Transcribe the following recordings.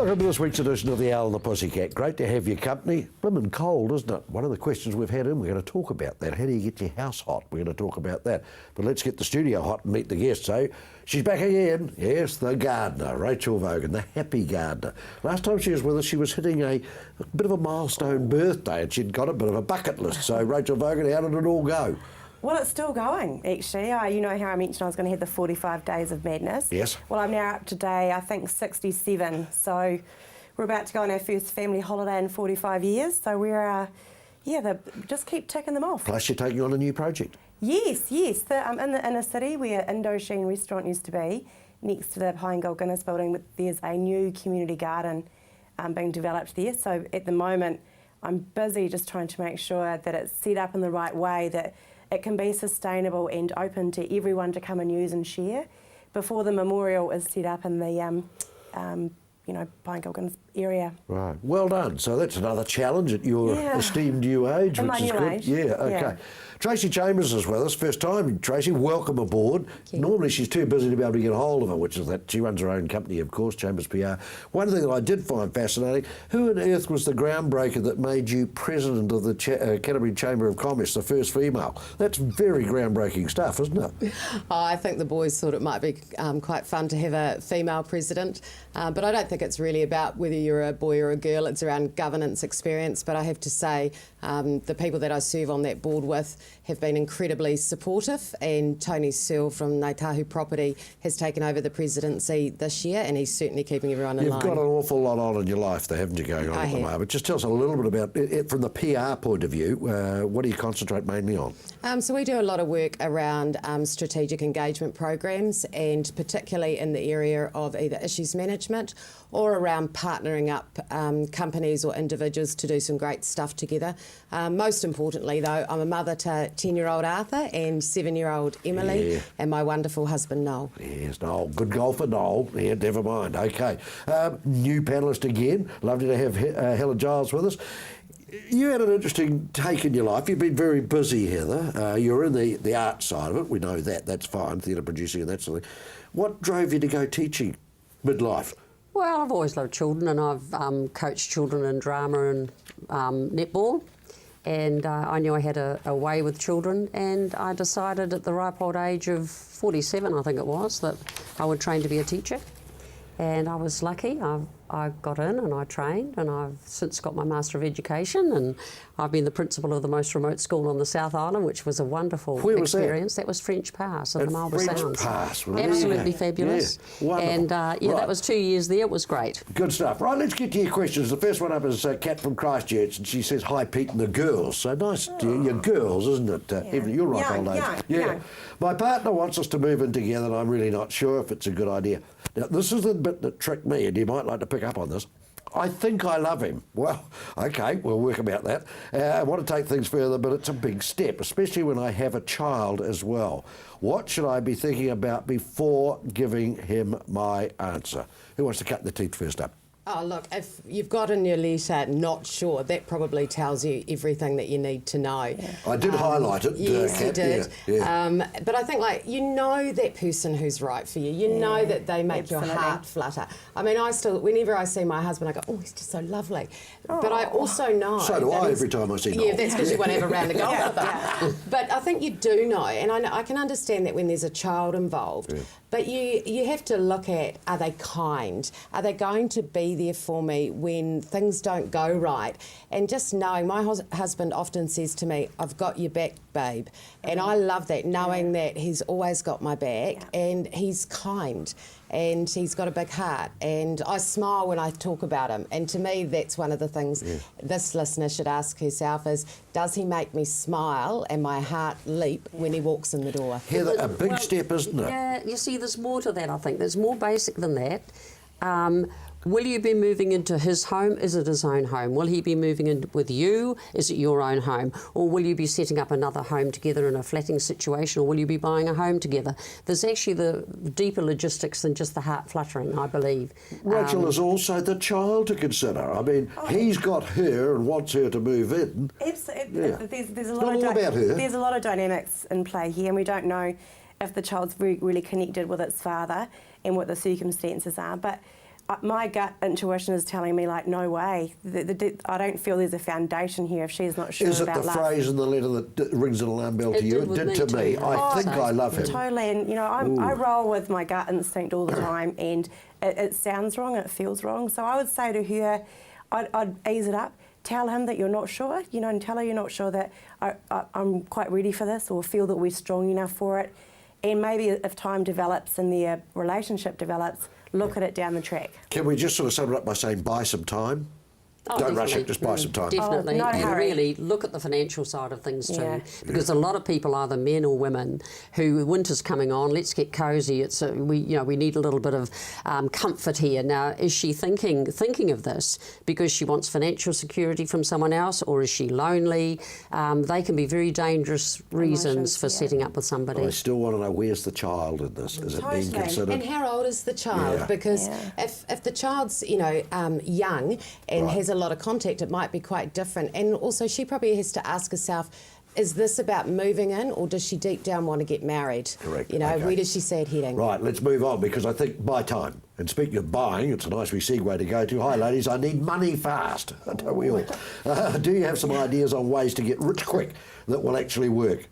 Welcome to this week's edition of the Owl and the Pussycat. Great to have your company. Blimmin' cold, isn't it? One of the questions we've had in, we're going to talk about that. How do you get your house hot? We're going to talk about that. But let's get the studio hot and meet the guests. So she's back again. Yes, the gardener, Rachel Vaughan, the happy gardener. Last time she was with us, she was hitting a bit of a milestone birthday and she'd got a bit of a bucket list. So Rachel Vaughan, how did it all go? Well, it's still going, actually. You know how I mentioned I was going to have the 45 days of madness? Yes. Well, I'm now up to day, I think, 67. So we're about to go on our first family holiday in 45 years. So we're, just keep ticking them off. Plus you're taking on a new project. Yes. In the inner city where Indochine restaurant used to be, next to the Pine Gold Guinness building, there's a new community garden being developed there. So at the moment, I'm busy just trying to make sure that it's set up in the right way, that it can be sustainable and open to everyone to come and use and share before the memorial is set up in the Pine Gold Guinness area. Right, well done. So that's another challenge at your esteemed new age, In which my is new good. age. Yeah, okay. Yeah. Tracy Chambers is with us, first time. Tracy, welcome aboard. Normally she's too busy to be able to get hold of her, which is that she runs her own company, of course, Chambers PR. One thing that I did find fascinating, who on earth was the groundbreaker that made you president of the Canterbury Chamber of Commerce, the first female? That's very groundbreaking stuff, isn't it? I think the boys thought it might be quite fun to have a female president, but I don't think it's really about whether you're a boy or a girl. It's around governance experience, but I have to say the people that I serve on that board with have been incredibly supportive, and Tony Searle from Ngāi Property has taken over the presidency this year, and he's certainly keeping everyone in line. You've got an awful lot on in your life, though, haven't you, going on at the moment? Just tell us a little bit about it from the PR point of view. What do you concentrate mainly on? So we do a lot of work around strategic engagement programs, and particularly in the area of either issues management or around partnering up companies or individuals to do some great stuff together. Most importantly, though, I'm a mother to 10-year-old Arthur and 7-year-old Emily, and my wonderful husband, Noel. Yes, Noel. Good golfer, Noel. Yeah, never mind. Okay. New panellist again. Lovely to have Helen Giles with us. You had an interesting take in your life. You've been very busy, Heather. You're in the art side of it. We know that. That's fine, theatre producing and that sort of thing. What drove you to go teaching midlife? Well, I've always loved children, and I've coached children in drama and netball. And I knew I had a way with children, and I decided at the ripe old age of 47, I think it was, that I would train to be a teacher. And I was lucky. I got in and I trained, and I've since got my Master of Education, and I've been the principal of the most remote school on the South Island, which was a wonderful experience. That was French Pass in the Marlborough Sounds. Pass, absolutely fabulous. Yeah, wonderful. And that was 2 years there. It was great. Good stuff. Right, let's get to your questions. The first one up is Kat from Christchurch, and she says, "Hi, Pete and the girls." So nice to you. You're girls, isn't it? Even you're right old age. Yeah. My partner wants us to move in together, and I'm really not sure if it's a good idea. Now, this is the bit that tricked me, and you might like to pick up on this. I think I love him. Well, okay, we'll work about that. I want to take things further, but it's a big step, especially when I have a child as well. What should I be thinking about before giving him my answer? Who wants to cut the teeth first up? Oh, look, if you've got in your letter not sure, that probably tells you everything that you need to know. Yeah. I did highlight it. Yes, Kat, you did. Yeah. But I think, you know that person who's right for you. You know that they make your heart flutter. I mean, whenever I see my husband, I go, oh, he's just so lovely. Oh. But I also know... So do I every time I see Noel. Yeah, that's because you want to have a round of golf with them. But I think you do know, and I can understand that when there's a child involved, but you have to look at, are they kind? Are they going to be there for me when things don't go right? And just knowing, my husband often says to me, "I've got your back, babe." And I love that, knowing that he's always got my back, and he's kind, and he's got a big heart, and I smile when I talk about him. And to me, that's one of the things this listener should ask herself is, does he make me smile and my heart leap when he walks in the door? Heather, a big step, isn't it? Yeah, you see, there's more to that, I think. There's more basic than that. Will you be moving into his home? Is it his own home? Will he be moving in with you? Is it your own home? Or will you be setting up another home together in a flatting situation? Or will you be buying a home together? There's actually the deeper logistics than just the heart fluttering, I believe. Rachel is also the child to consider. I mean, he's got her and wants her to move in. There's a lot about her. There's a lot of dynamics in play here, and we don't know if the child's really connected with its father and what the circumstances are. But my gut intuition is telling me, like, no way. I don't feel there's a foundation here if she's not sure Is it about the love. phrase in the letter that rings an alarm bell to It you? did with It me did to me. too. I think I love him. Totally, and you know, I roll with my gut instinct all the time, and it sounds wrong, it feels wrong. So I would say to her, I'd ease it up. Tell him that you're not sure, you know, and tell her you're not sure that I'm quite ready for this, or feel that we're strong enough for it. And maybe if time develops and their relationship develops, look at it down the track. Can we just sort of sum it up by saying buy some time? Oh, Don't rush definitely. it, just buy some time. Definitely, no and hurry. really look at the financial side of things too, Yeah. because a lot of people, either men or women, who winter's coming on, let's get cosy. We need a little bit of comfort here. Now, is she thinking of this because she wants financial security from someone else, or is she lonely? They can be very dangerous reasons Emotions, for yeah. setting up with somebody. I still want to know, where's the child in this? Is it being Totally. considered? And how old is the child? Yeah. Because Yeah. if the child's, you know, young and Right. has a lot of contact, it might be quite different. And also, she probably has to ask herself, is this about moving in, or does she deep down want to get married? Correct. You know, Okay. where does she see it heading? Right, let's move on, because I think buy time. And speaking of buying, it's a nice wee segue to go to. Hi, ladies, I need money fast. Don't we all? Do you have some ideas on ways to get rich quick that will actually work?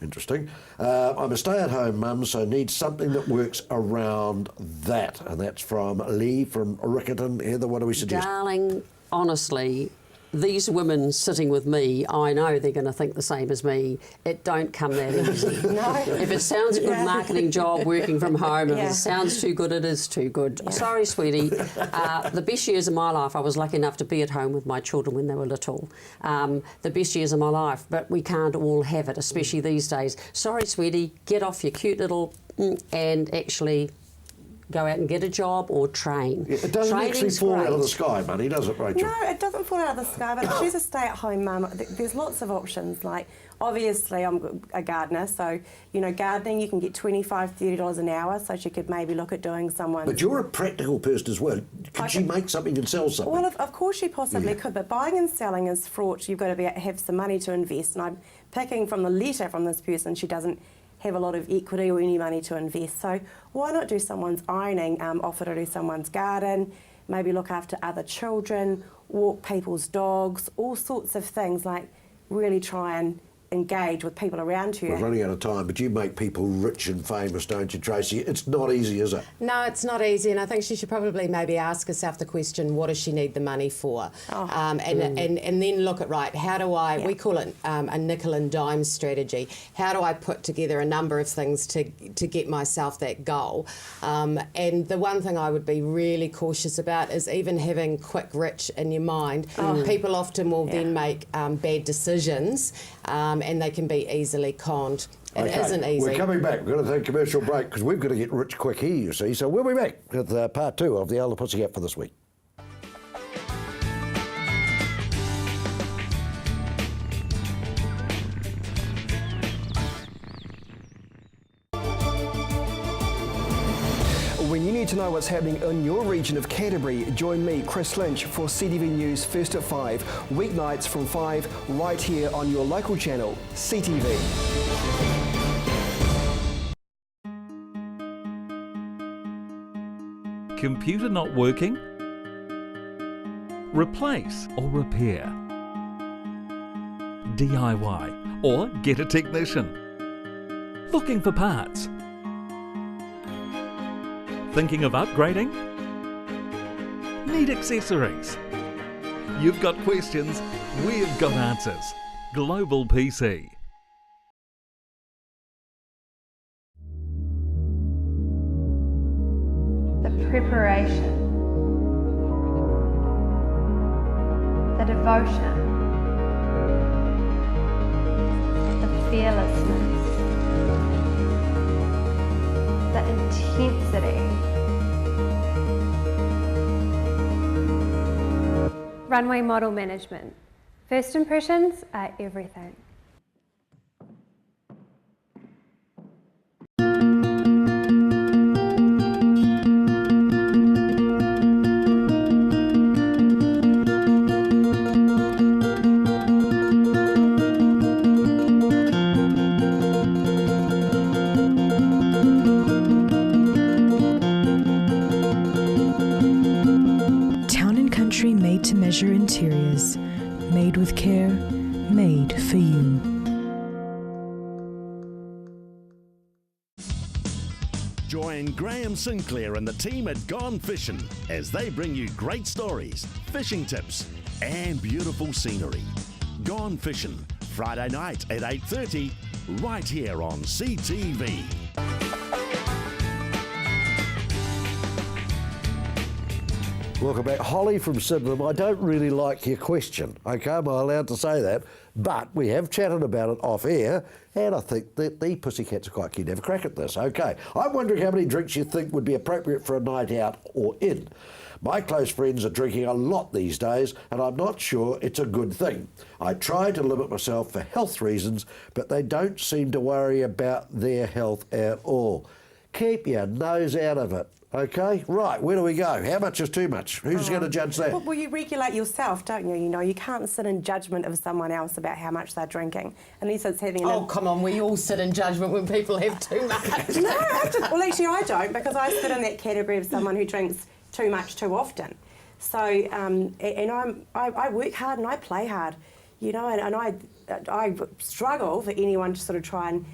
Interesting. I'm a stay-at-home mum, so need something that works around that. And that's from Lee from Riccarton. Heather, what do we suggest? Darling, honestly, these women sitting with me, I know they're going to think the same as me. It don't come that easy. No. If it sounds a good marketing job working from home, if Yeah. it sounds too good, it is too good. Sorry, sweetie. The best years of my life, I was lucky enough to be at home with my children when they were little. The best years of my life, but we can't all have it, especially these days. Sorry, sweetie, get off your cute little and actually go out and get a job or train. Yeah, it doesn't actually Training's fall out of the great. sky, money, does it, Rachel? No, it doesn't fall out of the sky, but if she's a stay-at-home mum, there's lots of options. Like, obviously, I'm a gardener, so, you know, gardening, you can get $25, $30 an hour, so she could maybe look at doing someone. But you're a practical person as well. Could she make something and sell something? Well, of course she possibly could, but buying and selling is fraught. You've got to have some money to invest, and I'm picking from the letter from this person, she doesn't have a lot of equity or any money to invest. So why not do someone's ironing, offer to do someone's garden, maybe look after other children, walk people's dogs, all sorts of things, like really try and engage with people around you. We're running out of time, but you make people rich and famous, don't you, Tracy? It's not easy, is it? No, it's not easy, and I think she should probably maybe ask herself the question, what does she need the money for? And then look at, right, how do I, we call it a nickel and dime strategy, how do I put together a number of things to get myself that goal? And the one thing I would be really cautious about is even having quick rich in your mind. People often will then make bad decisions, and they can be easily conned. It isn't easy. We're coming back. We're going to take a commercial break because we've got to get rich quick here, you see. So we'll be back with part 2 of the Owl And The Pussycat for this week. When you need to know what's happening in your region of Canterbury, join me, Chris Lynch, for CTV News First at 5, weeknights from 5, right here on your local channel, CTV. Computer not working? Replace or repair? DIY or get a technician? Looking for parts? Thinking of upgrading? Need accessories? You've got questions, we've got answers. Global PC. The preparation, the devotion, the fearlessness, the intensity. Runway model management. First impressions are everything. made to measure interiors, made with care, made for you. Join Graham Sinclair and the team at Gone Fishing as they bring you great stories, fishing tips and beautiful scenery. Gone Fishing, Friday night at 8:30, right here on CTV. Welcome back. Holly from Sydenham, I don't really like your question, okay, am I allowed to say that? But we have chatted about it off air, and I think that the Pussycats are quite keen to have a crack at this. Okay, I'm wondering how many drinks you think would be appropriate for a night out or in. My close friends are drinking a lot these days, and I'm not sure it's a good thing. I try to limit myself for health reasons, but they don't seem to worry about their health at all. Keep your nose out of it. Okay, right, where do we go? How much is too much? Who's going to judge that? Well, you regulate yourself, don't you? You know, you can't sit in judgment of someone else about how much they're drinking, unless it's having Oh, come on, we all sit in judgment when people have too much. No, well, actually, I don't, because I sit in that category of someone who drinks too much too often. So, and I work hard and I play hard, you know, and I struggle for anyone to sort of try and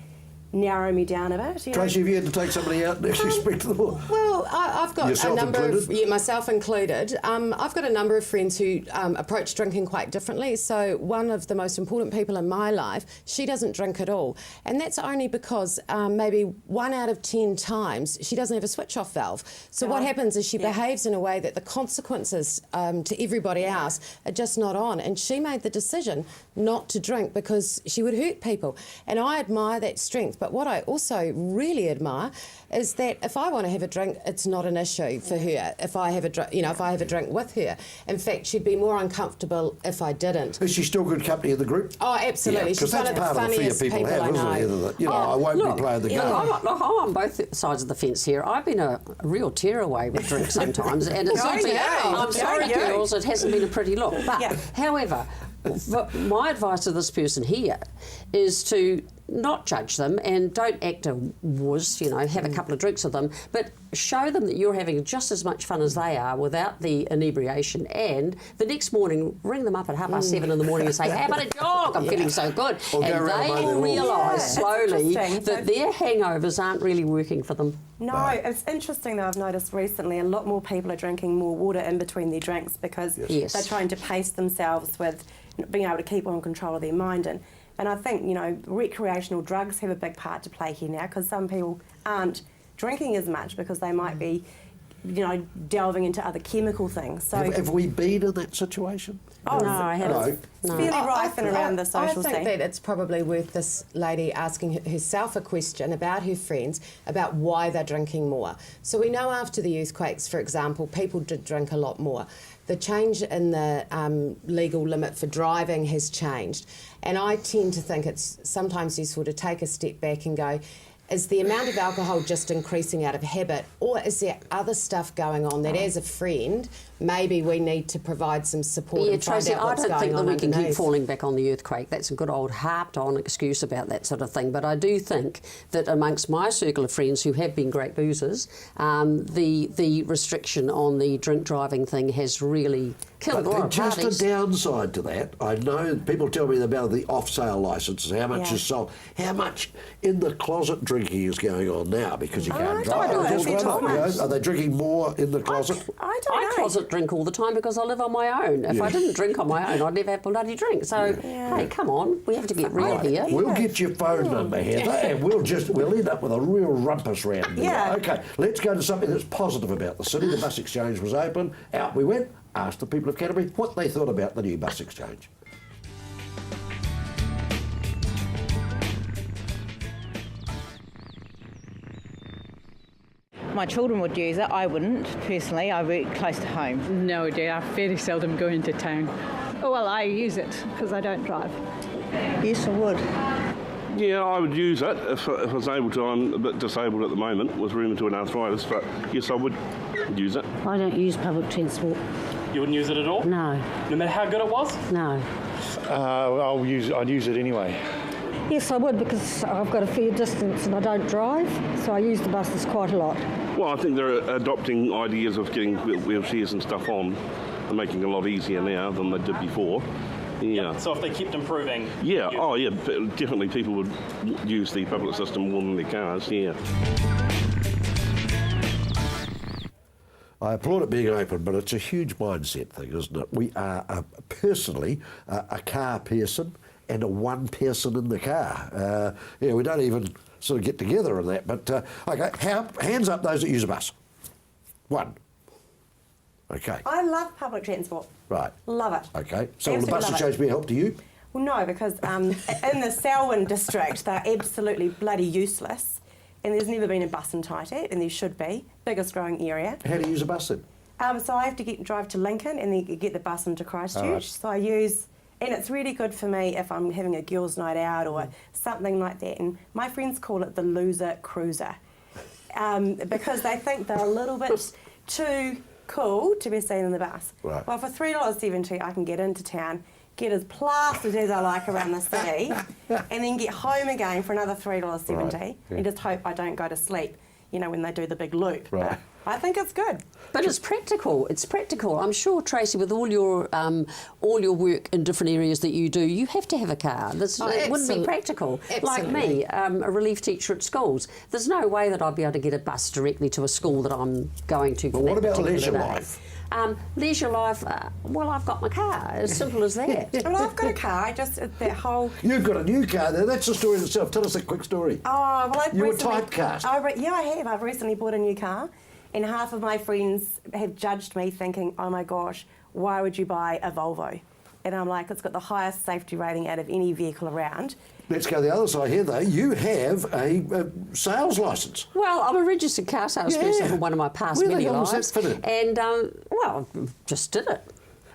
narrow me down a bit. You know? Tracy, have you had to take somebody out and actually speak to them all? Well, I've got Yourself a number included? of, myself included. I've got a number of friends who approach drinking quite differently. So one of the most important people in my life, she doesn't drink at all. And that's only because maybe 1 out of 10 times she doesn't have a switch-off valve. So what happens is she behaves in a way that the consequences to everybody else are just not on. And she made the decision not to drink because she would hurt people. And I admire that strength. But what I also really admire is that if I want to have a drink, it's not an issue for her. If I have a drink, if I have a drink with her, in fact, she'd be more uncomfortable if I didn't. Is she still good company in the group? Oh, absolutely. Because She's one that's of the part of the fear funniest people have, I isn't know. it? I won't be playing the game. I'm on both sides of the fence here. I've been a real tearaway with drinks sometimes, and it's not I'm sorry, girls, it hasn't been a pretty look. But, however, my advice to this person here is to not judge them and don't act a wuss, have a couple of drinks with them, but show them that you're having just as much fun as they are without the inebriation, and the next morning ring them up at 7:30 in the morning and say, how about a jog? I'm feeling so good. Or and they will realise slowly that their hangovers aren't really working for them. No, it's interesting though, I've noticed recently a lot more people are drinking more water in between their drinks because they're trying to pace themselves with being able to keep on control of their mind. And I think, recreational drugs have a big part to play here now because some people aren't drinking as much because they might be, delving into other chemical things. So Have we been in that situation? Oh, no, I haven't. It's fairly rife and around the social scene. I think that it's probably worth this lady asking herself a question about her friends, about why they're drinking more. So we know after the earthquakes, for example, people did drink a lot more. The change in the legal limit for driving has changed. And I tend to think it's sometimes useful to take a step back and go, is the amount of alcohol just increasing out of habit, or is there other stuff going on that as a friend, maybe we need to provide some support and find Tracy, out what's I don't think that we can keep underneath. falling back on the earthquake. That's a good old harped-on excuse about that sort of thing. But I do think that amongst my circle of friends who have been great boozers, the restriction on the drink driving thing has really killed a lot of just parties. a downside to that, I know people tell me about the off-sale licences, how much is sold, how much in the closet drinking is going on now because you can't drive. Are they drinking more in the closet? I don't know. I closet drink all the time because I live on my own. If I didn't drink on my own, I'd never have a bloody drink. So, hey, come on, we have to get real here. We'll get your phone number, Heather, and we'll end up with a real rumpus round there. Okay, let's go to something that's positive about the city. The bus exchange was open. Out we went. Asked the people of Canterbury what they thought about the new bus exchange. My children would use it. I wouldn't, personally. I work close to home. No, dear. I very seldom go into town. Oh, well, I use it because I don't drive. Yes, I would. Yeah, I would use it if I was able to. I'm a bit disabled at the moment with rheumatoid arthritis, but yes, I would use it. I don't use public transport. You wouldn't use it at all? No. No matter how good it was? No. I'd use it anyway. Yes, I would because I've got a fair distance and I don't drive, so I use the buses quite a lot. Well, I think they're adopting ideas of getting wheelchairs and stuff on, they're making it a lot easier now than they did before. Yeah. So if they kept improving... Yeah, definitely people would use the public system more than their cars, yeah. I applaud it being open, but it's a huge mindset thing, isn't it? We are personally a car person and a one person in the car. We don't even sort of get together on that. But, okay, hands up those that use a bus. One. Okay. I love public transport. Right. Love it. Okay. So will the Absolutely buses love it. change to be a help to you? Well, no, because in the Selwyn district, they're absolutely bloody useless. And there's never been a bus in Taite, and there should be. Biggest growing area. How do you use a bus then? So I have to drive to Lincoln and then get the bus into Christchurch. Right. So I use, and it's really good for me if I'm having a girls' night out or something like that. And my friends call it the loser cruiser because they think they're a little bit too cool to be seen in the bus. Right. Well, for $3.70, I can get into town, get as plastered as I like around the city, and then get home again for another $3.70, Right. and just hope I don't go to sleep, when they do the big loop. Right. But I think it's good. But it's practical. It's practical. I'm sure, Tracy, with all your work in different areas that you do, you have to have a car. It wouldn't be practical. Absolutely. Like me, a relief teacher at schools. There's no way that I'd be able to get a bus directly to a school that I'm going to. But what about leisure life? Leisure life, well, I've got my car, as simple as that. Well, I've got a car, that whole... You've got a new car there. That's the story in itself. Tell us a quick story. Oh, well, You were typecast. I have. I've recently bought a new car, and half of my friends have judged me thinking, oh my gosh, why would you buy a Volvo? And I'm like, it's got the highest safety rating out of any vehicle around. Let's go the other side here, though. You have a sales licence. Well, I'm a registered car salesperson for one of my past Where the many hell was lives. that fitted? And, just did it.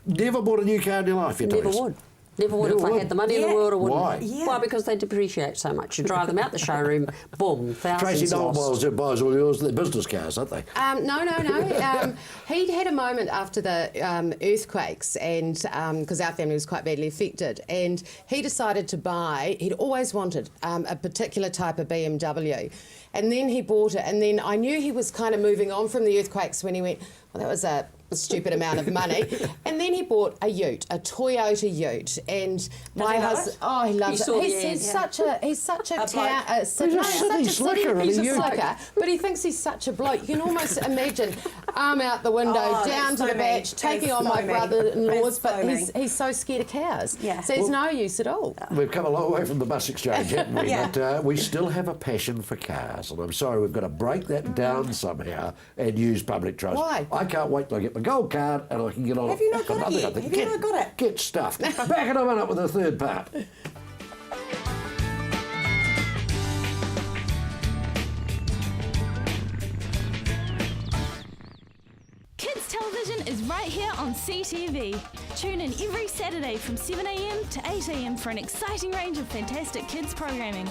Never bought a new car in your life, you Never would. Never would. If I had the money in the world, I wouldn't. Why? Yeah. Well, because they depreciate so much. You drive them out the showroom, boom, thousands Tracy lost. buys all yours. They're business cars, aren't they? No. He'd had a moment after the earthquakes, and because our family was quite badly affected, and he decided to buy. He'd always wanted a particular type of BMW, and then he bought it. And then I knew he was kind of moving on from the earthquakes when he went, well, that was a stupid amount of money. And then he bought a ute, a Toyota ute, and my husband, he loves it. He's such a city slicker, but he thinks he's such a bloke. You can almost imagine arm out the window, down to the batch, taking on my brother-in-laws, but he's so scared of cows. Yeah. So he's no use at all. We've come a long way from the bus exchange, haven't we? Yeah. But we still have a passion for cars, and I'm sorry, we've got to break that down somehow and use public transport. Why? I can't wait till I get my gold card and I can get on. Have you not got it yet? Have you not got it? Get stuffed. Back in a minute with the third part. Kids Television is right here on CTV. Tune in every Saturday from 7 a.m. to 8 a.m. for an exciting range of fantastic kids programming.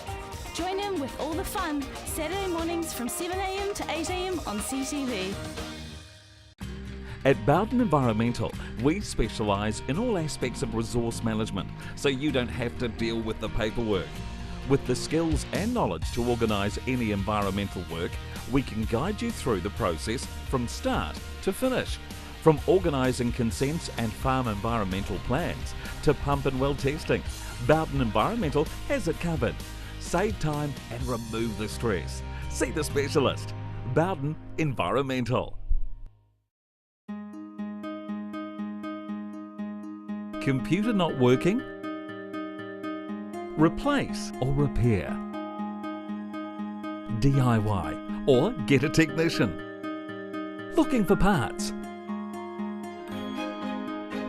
Join in with all the fun Saturday mornings from 7 a.m. to 8 a.m. on CTV. At Bowden Environmental, we specialise in all aspects of resource management, so you don't have to deal with the paperwork. With the skills and knowledge to organise any environmental work, we can guide you through the process from start to finish. From organising consents and farm environmental plans to pump and well testing, Bowden Environmental has it covered. Save time and remove the stress. See the specialist. Bowden Environmental. Computer not working? Replace or repair. DIY or get a technician. Looking for parts?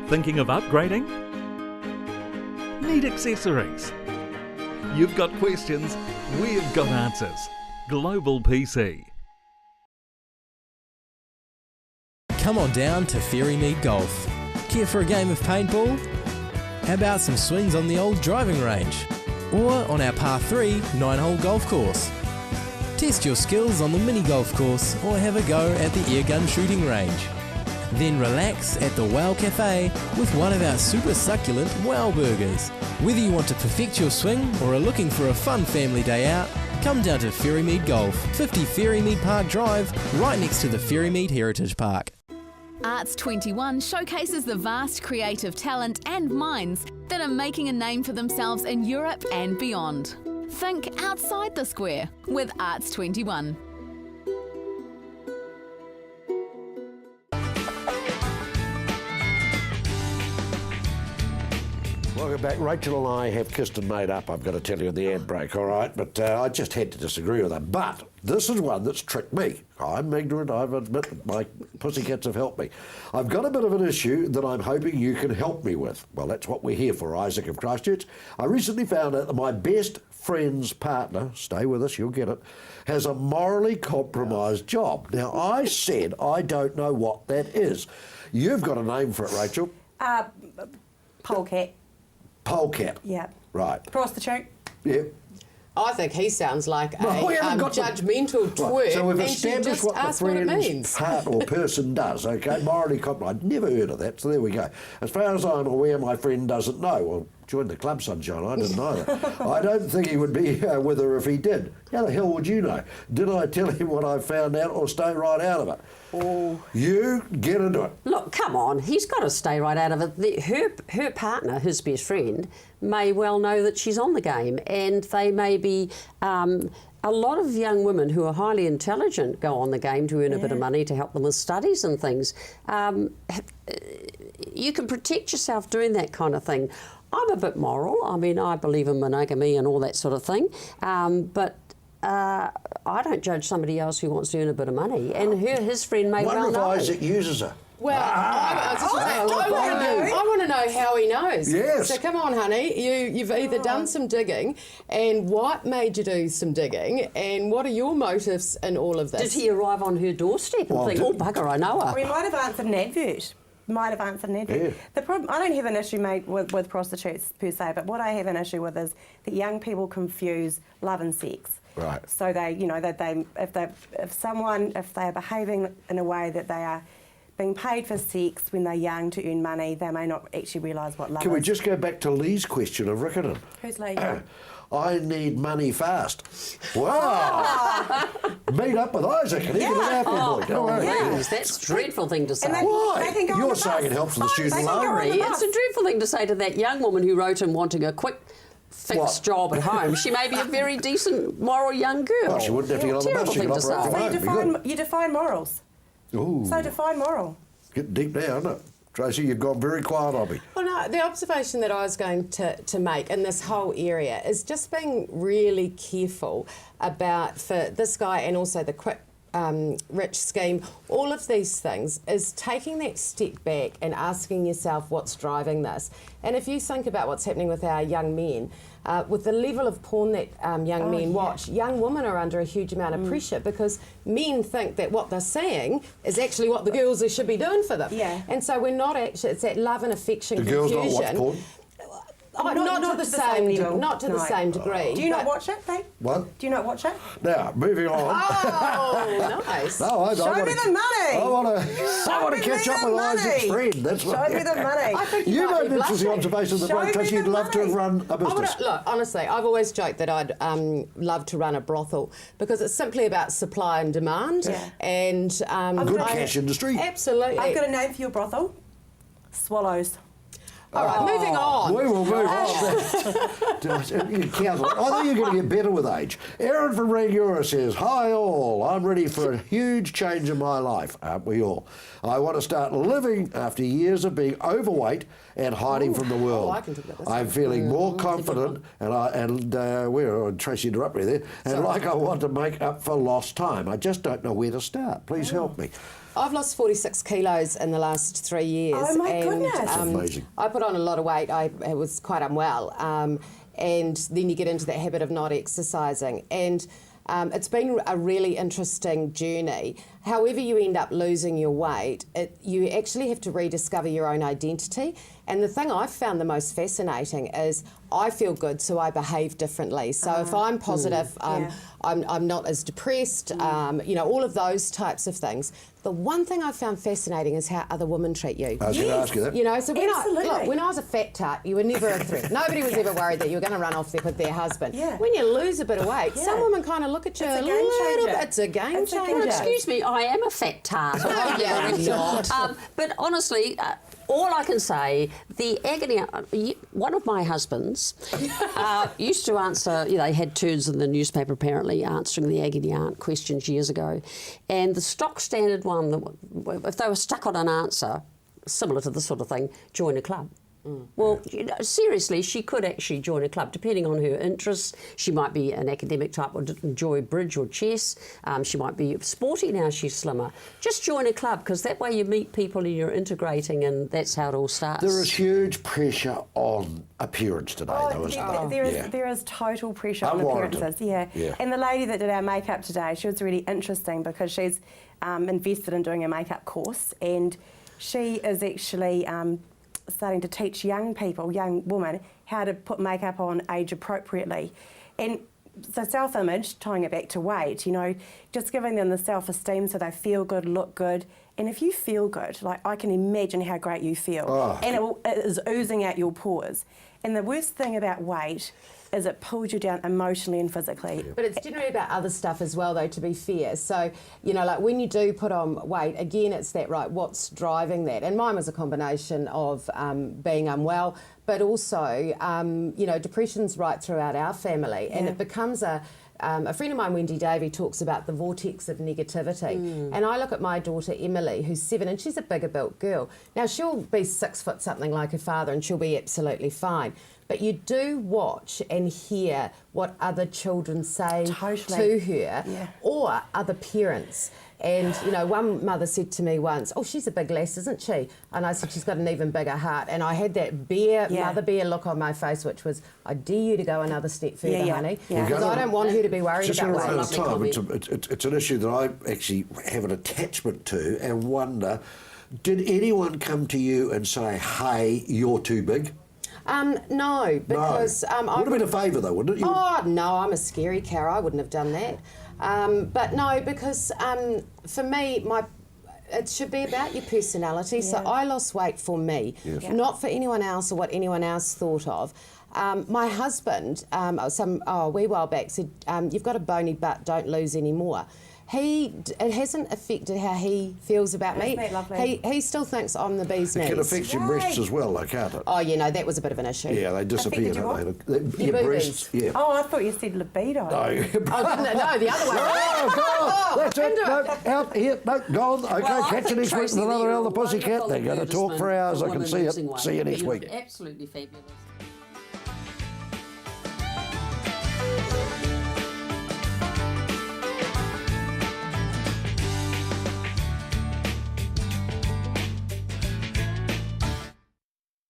Thinking of upgrading? Need accessories? You've got questions, we've got answers. Global PC. Come on down to Ferrymead Golf. Care for a game of paintball? How about some swings on the old driving range? Or on our par 3 9-hole golf course? Test your skills on the mini golf course or have a go at the airgun shooting range. Then relax at the Wow Cafe with one of our super succulent Wow Burgers. Whether you want to perfect your swing or are looking for a fun family day out, come down to Ferrymead Golf, 50 Ferrymead Park Drive, right next to the Ferrymead Heritage Park. Arts 21 showcases the vast creative talent and minds that are making a name for themselves in Europe and beyond. Think outside the square with Arts 21. Welcome back. Rachel and I have kissed and made up, I've got to tell you, in the ad break, all right? But I just had to disagree with her. But this is one that's tricked me. I'm ignorant, I admit that my pussycats have helped me. I've got a bit of an issue that I'm hoping you can help me with. Well, that's what we're here for, Isaac of Christchurch. I recently found out that my best friend's partner, stay with us, you'll get it, has a morally compromised job. Now, I said I don't know what that is. You've got a name for it, Rachel. Polecat. Polecat. Yeah. Right. Prostitute. Yeah. I think he sounds like Well, we haven't got judgmental twerk. Right, so we've and she established just what the asked what it friend's means. part or person does, okay? Morally compromised. I'd never heard of that, so there we go. As far as I'm aware, my friend doesn't know. Well, join the club, sunshine. I didn't either. I don't think he would be with her if he did. How the hell would you know? Did I tell him what I found out or stay right out of it? Oh. You get into it. Look, come on, he's got to stay right out of it. Her partner, his best friend, may well know that she's on the game, and they may be... a lot of young women who are highly intelligent go on the game to earn a bit of money to help them with studies and things. You can protect yourself doing that kind of thing. I'm a bit moral. I mean, I believe in monogamy and all that sort of thing, but I don't judge somebody else who wants to earn a bit of money, and his friend may well know. Wonder if Isaac uses her. Well, I want to know how he knows. Yes. So come on, honey. You've either done some digging, and what made you do some digging, and what are your motives in all of this? Did he arrive on her doorstep and think, oh, bugger, I know her? We might have answered an advert. Yeah. The problem, I don't have an issue, mate, with prostitutes per se, but what I have an issue with is that young people confuse love and sex. Right. So they, if they are behaving in a way that they are being paid for sex when they're young to earn money, they may not actually realise what love is. Can we just go back to Lee's question of Riccarton? Who's Lee? I need money fast. Wow! Meet up with Isaac and he can have apple boy. Don't worry. That's a dreadful thing to say. Why? You're saying it helps with the student loan. It's a dreadful thing to say to that young woman who wrote him wanting a quick fixed job at home. She may be a very decent, moral young girl. Well, she wouldn't have to get on the bus. She could operate from home. You define morals. Ooh. So define moral. Getting deep now, isn't it? Tracy, you've gone very quiet on me. Well, no, the observation that I was going to make in this whole area is just being really careful about, for this guy and also the quick rich scheme, all of these things, is taking that step back and asking yourself what's driving this. And if you think about what's happening with our young men, with the level of porn that young men watch, young women are under a huge amount of pressure because men think that what they're saying is actually what the girls should be doing for them. Yeah. And so we're not actually, it's that love and affection confusion. The girls not watch porn? Not to the same level. Not to the same degree. Do you not watch it, Dave? What? Do you not watch it? Now, moving on. Oh, nice. No, Show me the money. I want to catch up with Isaac's friend. That's what. Show me the money. I think you made an interesting observation that Tracy, you'd love to have run a business. Look, honestly, I've always joked that I'd love to run a brothel because it's simply about supply and demand. Yeah. And good cash industry. Absolutely. I've got a name for your brothel. Swallows. All right, moving on. We will move on. You count it. I think you're going to get better with age. Aaron from Rangiora says, hi all, I'm ready for a huge change in my life, aren't we all? I want to start living after years of being overweight and hiding from the world. I can talk about this. I'm feeling more confident Tracy interrupted me there, and like I want to make up for lost time. I just don't know where to start. Please help me. I've lost 46 kilos in the last 3 years. Oh my goodness. That's amazing. I put on a lot of weight. I was quite unwell. And then you get into that habit of not exercising. And it's been a really interesting journey. However you end up losing your weight, you actually have to rediscover your own identity. And the thing I've found the most fascinating is I feel good, so I behave differently. So if I'm positive, I'm not as depressed, you know, all of those types of things. The one thing I found fascinating is how other women treat you. I was going to ask you that. You know, so when I was a fat tart, you were never a threat. Nobody was ever worried that you were going to run off there with their husband. Yeah. When you lose a bit of weight, some women kind of look at you a little bit. It's a game changer. Well, excuse me, I am a fat tart. Yeah, not. But honestly, all I can say, the agony. One of my husbands used to answer. You know, they had turns in the newspaper apparently answering the agony aunt questions years ago, and the stock standard one, if they were stuck on an answer similar to this sort of thing, join a club. Well, you know, seriously, she could actually join a club, depending on her interests. She might be an academic type or enjoy bridge or chess. She might be sporty now she's slimmer. Just join a club, because that way you meet people and you're integrating, and that's how it all starts. There is huge pressure on appearance today, though, isn't there? There is total pressure on appearances, yeah. And the lady that did our makeup today, she was really interesting because she's invested in doing a makeup course, and she is actually starting to teach young people, young women, how to put makeup on age appropriately. And so self-image, tying it back to weight, you know, just giving them the self-esteem so they feel good, look good. And if you feel good, like, I can imagine how great you feel. And it is oozing out your pores. And the worst thing about weight is it pulls you down emotionally and physically. But it's generally about other stuff as well, though, to be fair. So, you know, like when you do put on weight, again, it's that, right, what's driving that? And mine was a combination of being unwell, but also, you know, depression's right throughout our family. And it becomes a friend of mine, Wendy Davey, talks about the vortex of negativity. And I look at my daughter, Emily, who's 7, and she's a bigger built girl. Now, she'll be 6 foot something like her father, and she'll be absolutely fine. But you do watch and hear what other children say to her or other parents. And, you know, one mother said to me once, "Oh, she's a big lass, isn't she?" And I said, "She's got an even bigger heart." And I had that mother bear look on my face, which was, "I dare you to go another step further, honey, because I don't want her to be worried about weight." It's an issue that I actually have an attachment to and wonder, did anyone come to you and say, "Hey, you're too big"? No, because... would have been a favour, though, wouldn't it? No, I'm a scary cow. I wouldn't have done that. But no, because for me, it should be about your personality. So I lost weight for me, not for anyone else or what anyone else thought of. My husband, a wee while back, said, "You've got a bony butt, don't lose any more." It hasn't affected how he feels about me. He still thinks I'm the bee's knees. It can affect your breasts as well, though, can't it? Oh, you know, that was a bit of an issue. Yeah, they disappear, don't they? Your breasts, Oh, I thought you said libido. No. No, the other way. Oh, God, that's it. No, out here, no, gone. Okay, catch you next week with another Owl the Pussycat. They're going to talk for hours. I can see it. See you next week. Absolutely fabulous.